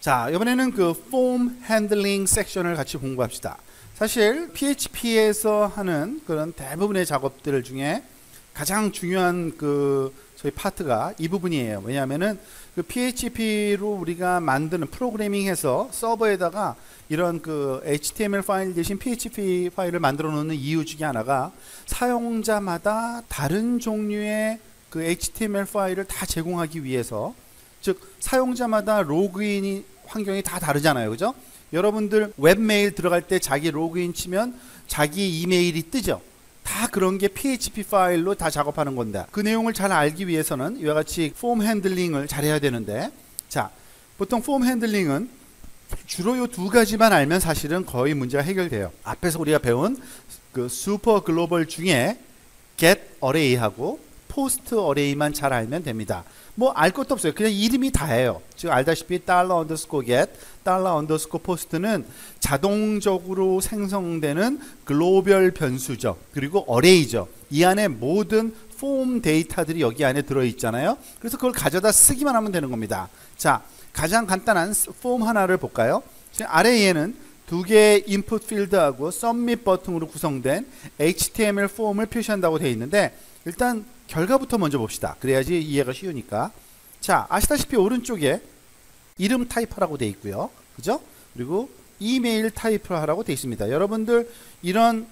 자, 이번에는 그 폼 핸들링 섹션을 같이 공부합시다. 사실 PHP에서 하는 그런 대부분의 작업들 중에 가장 중요한 그 저희 파트가 이 부분이에요. 왜냐하면은 그 PHP로 우리가 만드는 프로그래밍해서 서버에다가 이런 그 HTML 파일 대신 PHP 파일을 만들어 놓는 이유 중에 하나가 사용자마다 다른 종류의 그 HTML 파일을 다 제공하기 위해서, 즉 사용자마다 로그인이 환경이 다 다르잖아요, 그죠? 여러분들 웹메일 들어갈 때 자기 로그인 치면 자기 이메일이 뜨죠. 다 그런 게 PHP 파일로 다 작업하는 건데, 그 내용을 잘 알기 위해서는 이와 같이 폼 핸들링을 잘 해야 되는데, 자, 보통 폼 핸들링은 주로 요 두 가지만 알면 사실은 거의 문제가 해결돼요. 앞에서 우리가 배운 그 슈퍼 글로벌 중에 get array하고 post array만 잘 알면 됩니다. 뭐 알 것도 없어요. 그냥 이름이 다예요. 지금 알다시피 $_get, $_post는 자동적으로 생성되는 글로벌 변수죠. 그리고 array죠. 이 안에 모든 폼 데이터들이 여기 안에 들어있잖아요. 그래서 그걸 가져다 쓰기만 하면 되는 겁니다. 자, 가장 간단한 폼 하나를 볼까요? 지금 아래에는 두 개의 인풋 필드하고 submit 버튼으로 구성된 HTML 폼을 표시한다고 되어 있는데, 일단 결과부터 먼저 봅시다. 그래야지 이해가 쉬우니까. 자, 아시다시피 오른쪽에 이름 타입하라고 되어 있고요, 그죠? 그리고 이메일 타입하라고 되어 있습니다. 여러분들 이런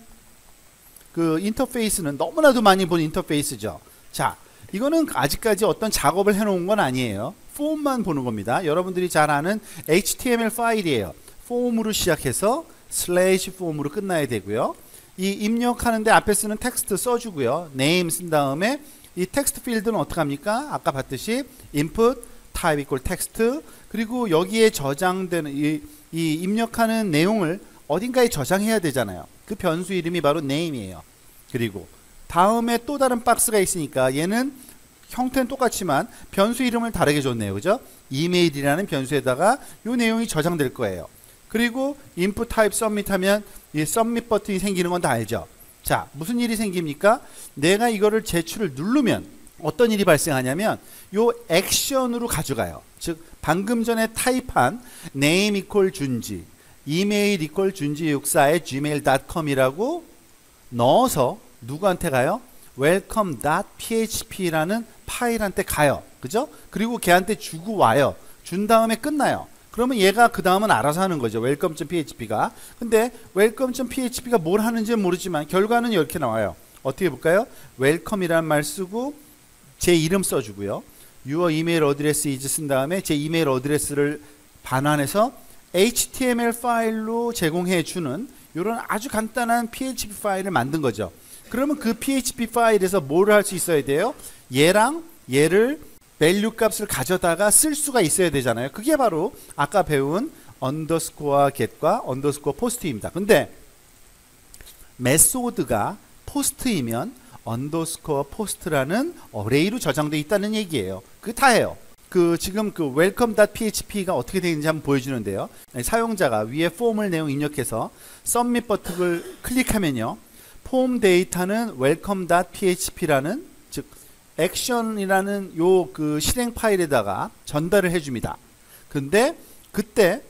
그 인터페이스는 너무나도 많이 본 인터페이스죠. 자, 이거는 아직까지 어떤 작업을 해놓은 건 아니에요. 폼만 보는 겁니다. 여러분들이 잘 아는 HTML 파일이에요. 폼으로 시작해서 슬래시 폼으로 끝나야 되고요. 이 입력하는데 앞에 쓰는 텍스트 써주고요. name 쓴 다음에 이 텍스트 필드는 어떻게 합니까? 아까 봤듯이 input type equal text, 그리고 여기에 저장되는 이 입력하는 내용을 어딘가에 저장해야 되잖아요. 그 변수 이름이 바로 name이에요. 그리고 다음에 또 다른 박스가 있으니까 얘는 형태는 똑같지만 변수 이름을 다르게 줬네요, 그죠? 이메일이라는 변수에다가 이 내용이 저장될 거예요. 그리고 input type submit 하면 이 submit 버튼이 생기는 건 다 알죠? 자, 무슨 일이 생깁니까? 내가 이거를 제출을 누르면 어떤 일이 발생하냐면 요 액션으로 가져가요. 즉 방금 전에 타입한 name equal 준지, email equal 준지64 gmail.com이라고 넣어서 누구한테 가요? welcome.php라는 파일한테 가요. 그죠? 그리고 걔한테 주고 와요. 준 다음에 끝나요. 그러면 얘가 그 다음은 알아서 하는 거죠. welcome.php가. 근데 welcome.php가 뭘 하는지는 모르지만 결과는 이렇게 나와요. 어떻게 볼까요? welcome이라는 말 쓰고 제 이름 써주고요. your email address is 쓴 다음에 제 이메일 어드레스를 반환해서 HTML 파일로 제공해 주는 이런 아주 간단한 PHP 파일을 만든 거죠. 그러면 그 PHP 파일에서 뭘 할 수 있어야 돼요? 얘랑 얘를 value 값을 가져다가 쓸 수가 있어야 되잖아요. 그게 바로 아까 배운 underscore get과 underscore post입니다. 근데 메소드가 post이면 underscore post라는 array로 저장되어 있다는 얘기예요. 그게 다예요. 그 지금 그 welcome.php가 어떻게 되는지 한번 보여주는데요. 사용자가 위에 폼을 내용 입력해서 submit 버튼을 클릭하면요, 폼 데이터는 welcome.php라는 즉 액션이라는 요 그 실행 파일에다가 전달을 해줍니다. 근데 그때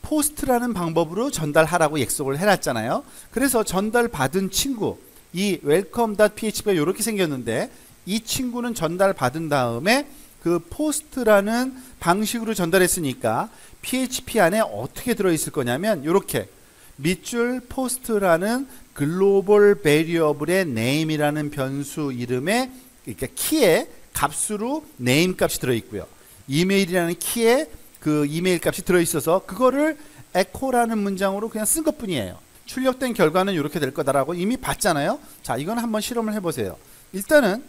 포스트라는 방법으로 전달하라고 약속을 해놨잖아요. 그래서 전달받은 친구, 이 welcome.php가 이렇게 생겼는데 이 친구는 전달받은 다음에 그 포스트라는 방식으로 전달했으니까 PHP 안에 어떻게 들어있을 거냐면 이렇게 밑줄 포스트라는 글로벌 베리어블의 name이라는 변수 이름에, 그러니까 키의 값으로 name 값이 들어있고요. 이메일이라는 키에 그 이메일 값이 들어있어서 그거를 echo라는 문장으로 그냥 쓴 것 뿐이에요. 출력된 결과는 이렇게 될 거다라고 이미 봤잖아요. 자, 이건 한번 실험을 해보세요. 일단은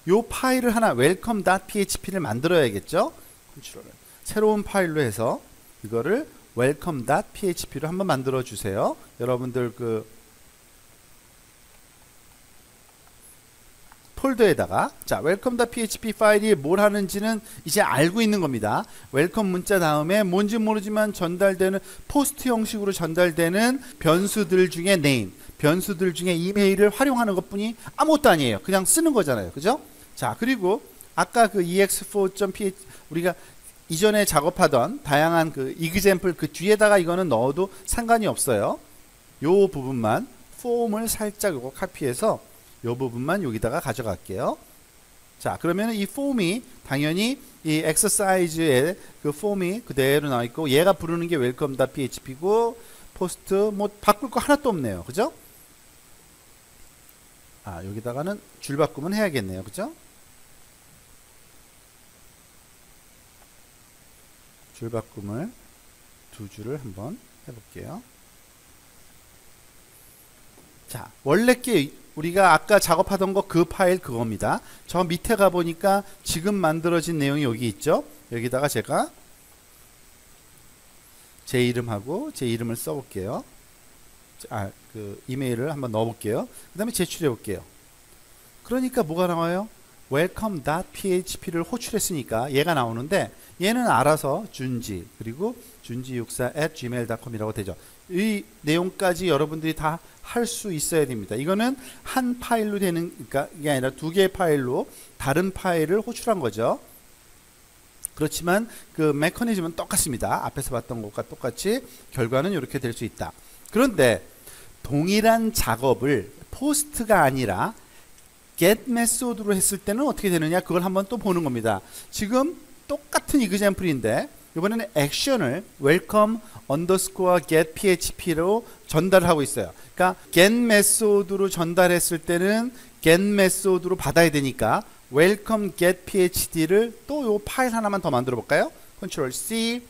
요 파일을 하나 welcome.php를 만들어야겠죠. 새로운 파일로 해서 이거를 welcome.php로 한번 만들어 주세요. 여러분들 그 폴더에다가, 자, welcome.php 파일이 뭘 하는지는 이제 알고 있는 겁니다. 웰컴 문자 다음에 뭔지 모르지만 전달되는 포스트 형식으로 전달되는 변수들 중에 name, 변수들 중에 이메일을 활용하는 것뿐이 아무것도 아니에요. 그냥 쓰는 거잖아요, 그죠? 자, 그리고 아까 그 ex4.php 우리가 이전에 작업하던 다양한 그 example 그 뒤에다가 이거는 넣어도 상관이 없어요. 요 부분만 폼을 살짝 요거 카피해서 요 부분만 여기다가 가져갈게요. 자, 그러면 이 폼이 당연히 이 엑서사이즈의 그 폼이 그대로 나와 있고, 얘가 부르는 게 welcome.php고 포스트 뭐 바꿀 거 하나도 없네요. 그죠? 아, 여기다가는 줄 바꾸면 해야겠네요. 그죠? 줄 바꿈을 두 줄을 한번 해볼게요. 자, 원래 게 우리가 아까 작업하던 거 그 파일 그겁니다. 저 밑에 가보니까 지금 만들어진 내용이 여기 있죠. 여기다가 제가 제 이름하고 제 이름을 써볼게요. 그 이메일을 한번 넣어볼게요. 그 다음에 제출해 볼게요. 그러니까 뭐가 나와요? welcome.php를 호출했으니까 얘가 나오는데, 얘는 알아서 준지 그리고 준지64@gmail.com이라고 되죠. 이 내용까지 여러분들이 다 할 수 있어야 됩니다. 이거는 한 파일로 되는, 그러니까 이게 아니라 두 개의 파일로 다른 파일을 호출한 거죠. 그렇지만 그 메커니즘은 똑같습니다. 앞에서 봤던 것과 똑같이 결과는 이렇게 될 수 있다. 그런데 동일한 작업을 포스트가 아니라 get 메소드로 했을 때는 어떻게 되느냐, 그걸 한번 또 보는 겁니다. 지금 똑같은 example인데 이번에는 액션을 welcome underscore get php로 전달하고 있어요. 그러니까 get 메소드로 전달했을 때는 get 메소드로 받아야 되니까 welcome get phd를 또 요 파일 하나만 더 만들어 볼까요? Ctrl C,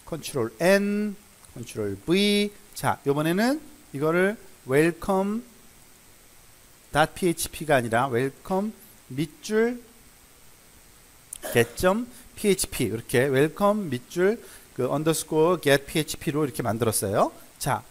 Ctrl N, Ctrl V. 자, 이번에는 이거를 welcome .php가 아니라 welcome 밑줄 get.php, 이렇게 welcome 밑줄 그 underscore get php로 이렇게 만들었어요. 자,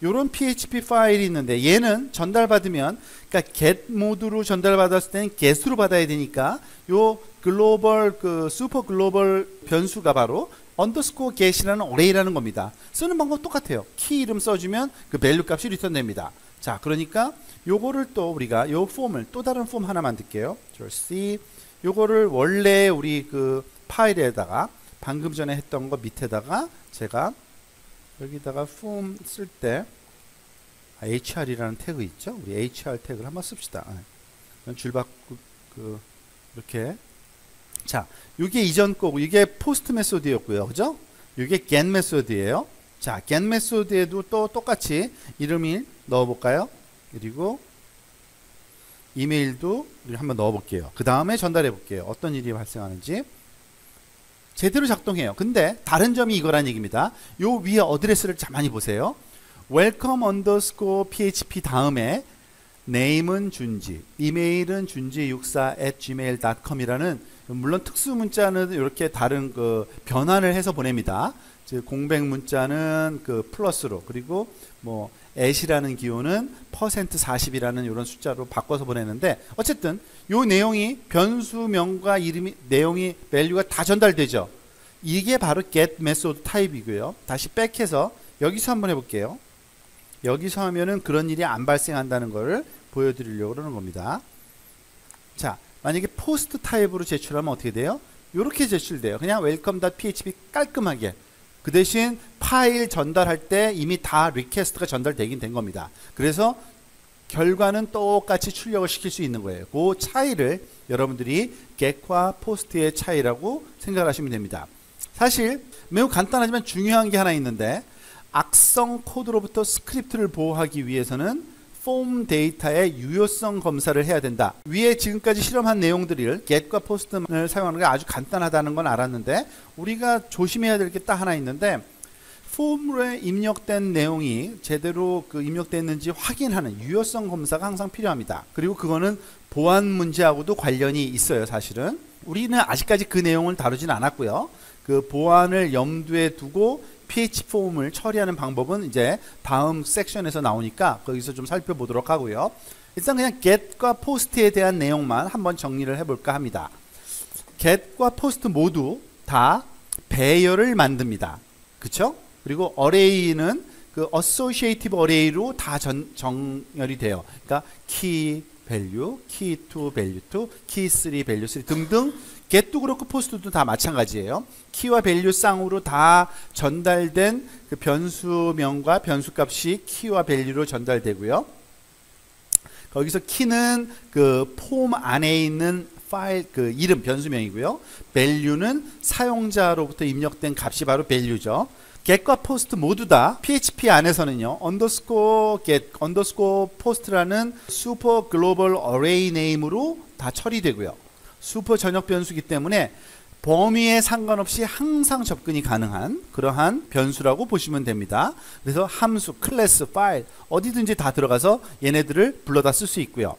요런 PHP 파일이 있는데 얘는 전달받으면, 그러니까 get 모드로 전달받았을 때는 get으로 받아야 되니까 요 글로벌 그 슈퍼 글로벌 변수가 바로 underscore get이라는 어레이라는 겁니다. 쓰는 방법 똑같아요. 키 이름 써주면 그 밸류 값이 리턴됩니다. 자, 그러니까 요거를 또 우리가 요 폼을 또 다른 폼 하나 만들게요. C, 요거를 원래 우리 그 파일에다가 방금 전에 했던 거 밑에다가 제가 여기다가 폼 쓸 때 HR이라는 태그 있죠. 우리 HR 태그를 한번 씁시다. 줄 바꾸 이렇게. 자, 이게 이전 거고 이게 포스트 메소드였고요. 그죠? 이게 get 메소드예요. 자, get 메소드에도 또 똑같이 이름을 넣어 볼까요? 그리고 이메일도 한번 넣어 볼게요. 그 다음에 전달해 볼게요. 어떤 일이 발생하는지. 제대로 작동해요. 근데 다른 점이 이거란 얘기입니다. 요 위에 어드레스를 많이 보세요. welcome underscore php 다음에 name은 준지, 이메일은 준지64@gmail.com이라는, 물론 특수 문자는 이렇게 다른 그 변환을 해서 보냅니다. 즉 공백 문자는 그 플러스로, 그리고 뭐 at이라는 기호는 %40이라는 이런 숫자로 바꿔서 보내는데, 어쨌든 요 내용이 변수명과 이름이 내용이 밸류가 다 전달되죠. 이게 바로 get 메소드 타입이고요. 다시 백해서 여기서 한번 해볼게요. 여기서 하면은 그런 일이 안 발생한다는 걸 보여드리려고 그러는 겁니다. 자, 만약에 포스트 타입으로 제출하면 어떻게 돼요? 이렇게 제출돼요. 그냥 welcome.php 깔끔하게. 그 대신 파일 전달할 때 이미 다 리퀘스트가 전달되긴 된 겁니다. 그래서 결과는 똑같이 출력을 시킬 수 있는 거예요. 그 차이를 여러분들이 get과 post의 차이라고 생각하시면 됩니다. 사실 매우 간단하지만 중요한 게 하나 있는데, 악성 코드로부터 스크립트를 보호하기 위해서는 폼 데이터의 유효성 검사를 해야 된다. 위에 지금까지 실험한 내용들을 get과 post를 사용하는 게 아주 간단하다는 건 알았는데, 우리가 조심해야 될 게 딱 하나 있는데, 폼에 입력된 내용이 제대로 그 입력됐는지 확인하는 유효성 검사가 항상 필요합니다. 그리고 그거는 보안 문제하고도 관련이 있어요. 사실은 우리는 아직까지 그 내용을 다루진 않았고요. 그 보안을 염두에 두고 PHP 폼을 처리하는 방법은 이제 다음 섹션에서 나오니까 거기서 좀 살펴보도록 하고요. 일단 그냥 get과 post에 대한 내용만 한번 정리를 해볼까 합니다. get과 post 모두 다 배열을 만듭니다. 그쵸? 그리고 array는 그 associative array로 다 정렬이 돼요. 그러니까 key value, key 2 value 2, key 3 value 3 등등 get도 그렇고 post도 다 마찬가지예요. 키와 밸류 쌍으로 다 전달된 그 변수명과 변수값이 키와 밸류로 전달되고요. 거기서 키는 그 폼 안에 있는 파일 그 이름 변수명이고요. value는 사용자로부터 입력된 값이 바로 value죠. get과 post 모두 다 PHP 안에서는요, underscore get, underscore post라는 super global array name으로 다 처리되고요. 슈퍼 전역 변수이기 때문에 범위에 상관없이 항상 접근이 가능한 그러한 변수라고 보시면 됩니다. 그래서 함수, 클래스, 파일 어디든지 다 들어가서 얘네들을 불러다 쓸 수 있고요.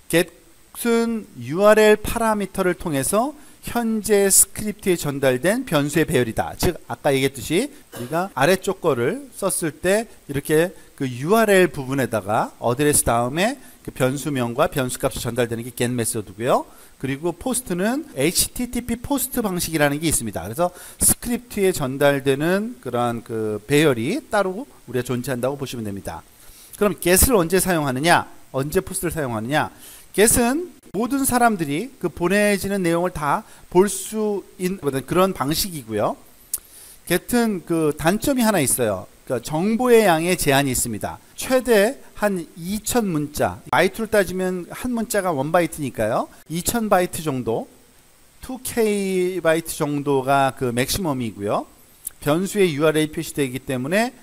get은 URL 파라미터를 통해서 현재 스크립트에 전달된 변수의 배열이다. 즉 아까 얘기했듯이 우리가 아래쪽 거를 썼을 때 이렇게 그 URL 부분에다가 어드레스 다음에 그 변수명과 변수값이 전달되는 게 get 메소드고요. 그리고 포스트는 HTTP 포스트 방식이라는 게 있습니다. 그래서 스크립트에 전달되는 그러한 그 배열이 따로 우리가 존재한다고 보시면 됩니다. 그럼 get을 언제 사용하느냐? 언제 포스트를 사용하느냐? get은 모든 사람들이 그 보내지는 내용을 다 볼 수 있는 그런 방식이고요. get은 그 단점이 하나 있어요. 그러니까 정보의 양에 제한이 있습니다. 최대 한 2000문자, 바이트로 따지면 한 문자가 1바이트니까요. 2000바이트 정도, 2K 바이트 정도가 그 맥시멈이고요. 변수의 URL 표시되기 때문에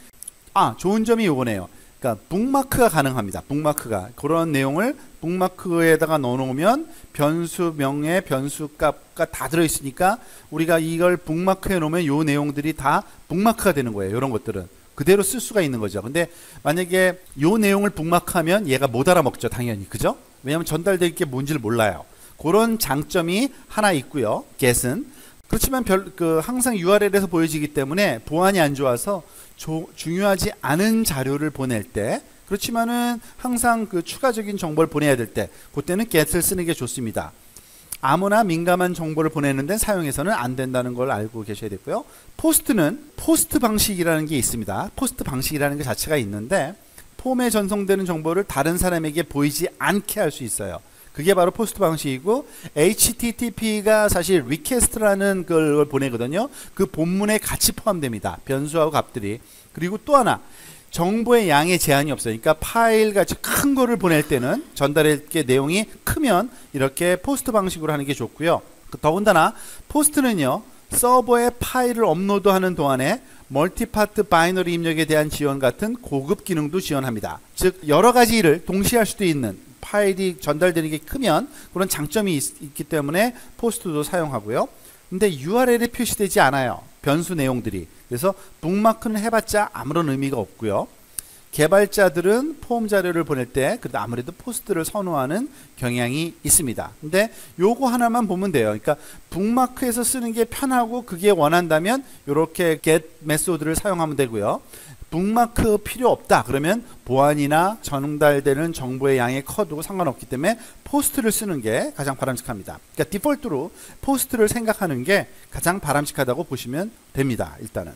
좋은 점이 요거네요. 그러니까 북마크가 가능합니다. 북마크가 그런 내용을 북마크에다가 넣어놓으면 변수명의 변수값과 다 들어있으니까 우리가 이걸 북마크에 놓으면 요 내용들이 다 북마크가 되는 거예요. 이런 것들은 그대로 쓸 수가 있는 거죠. 근데 만약에 요 내용을 북마크하면 얘가 못 알아먹죠. 당연히. 그죠? 왜냐하면 전달될 게 뭔지를 몰라요. 그런 장점이 하나 있고요. get은. 그렇지만 항상 URL에서 보여지기 때문에 보안이 안 좋아서 중요하지 않은 자료를 보낼 때, 그렇지만은 항상 그 추가적인 정보를 보내야 될 때, 그때는 get을 쓰는 게 좋습니다. 아무나 민감한 정보를 보내는 데 사용해서는 안 된다는 걸 알고 계셔야 되고요. 포스트는 포스트 방식이라는 게 있습니다. 포스트 방식이라는 게 자체가 있는데 폼에 전송되는 정보를 다른 사람에게 보이지 않게 할 수 있어요. 그게 바로 포스트 방식이고, HTTP가 사실 리퀘스트라는 걸 보내거든요. 그 본문에 같이 포함됩니다. 변수하고 값들이. 그리고 또 하나, 정보의 양의 제한이 없어요. 그러니까 파일 같이 큰 거를 보낼 때는 전달할 게 내용이 크면 이렇게 포스트 방식으로 하는 게 좋고요. 더군다나 포스트는요, 서버에 파일을 업로드하는 동안에 멀티파트 바이너리 입력에 대한 지원 같은 고급 기능도 지원합니다. 즉 여러 가지 일을 동시에 할 수도 있는, 파일이 전달되는 게 크면 그런 장점이 있기 때문에 포스트도 사용하고요. 근데 URL에 표시되지 않아요. 변수 내용들이. 그래서 북마크는 해봤자 아무런 의미가 없고요. 개발자들은 폼 자료를 보낼 때 그래도 아무래도 포스트를 선호하는 경향이 있습니다. 근데 요거 하나만 보면 돼요. 그러니까 북마크에서 쓰는 게 편하고 그게 원한다면 이렇게 get 메소드를 사용하면 되고요. 북마크 필요 없다 그러면 보안이나 전달되는 정보의 양이 커도 상관없기 때문에 포스트를 쓰는 게 가장 바람직합니다. 그러니까 디폴트로 포스트를 생각하는 게 가장 바람직하다고 보시면 됩니다. 일단은.